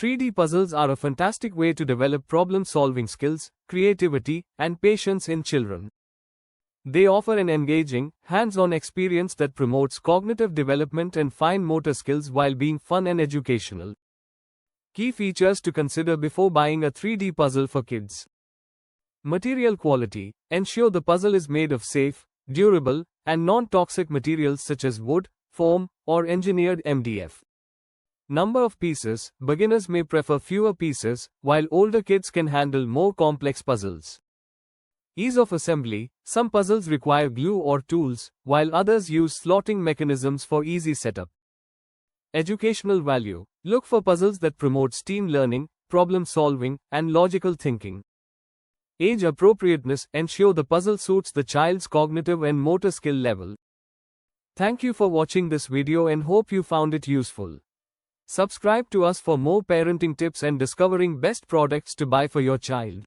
3D puzzles are a fantastic way to develop problem-solving skills, creativity, and patience in children. They offer an engaging, hands-on experience that promotes cognitive development and fine motor skills while being fun and educational. Key features to consider before buying a 3D puzzle for kids. Material quality. Ensure the puzzle is made of safe, durable, and non-toxic materials such as wood, foam, or engineered MDF. Number of pieces. Beginners may prefer fewer pieces, while older kids can handle more complex puzzles. Ease of assembly. Some puzzles require glue or tools, while others use slotting mechanisms for easy setup. Educational value. Look for puzzles that promote STEAM learning, problem solving, and logical thinking. Age appropriateness. Ensure the puzzle suits the child's cognitive and motor skill level. Thank you for watching this video and hope you found it useful. Subscribe to us for more parenting tips and discovering best products to buy for your child.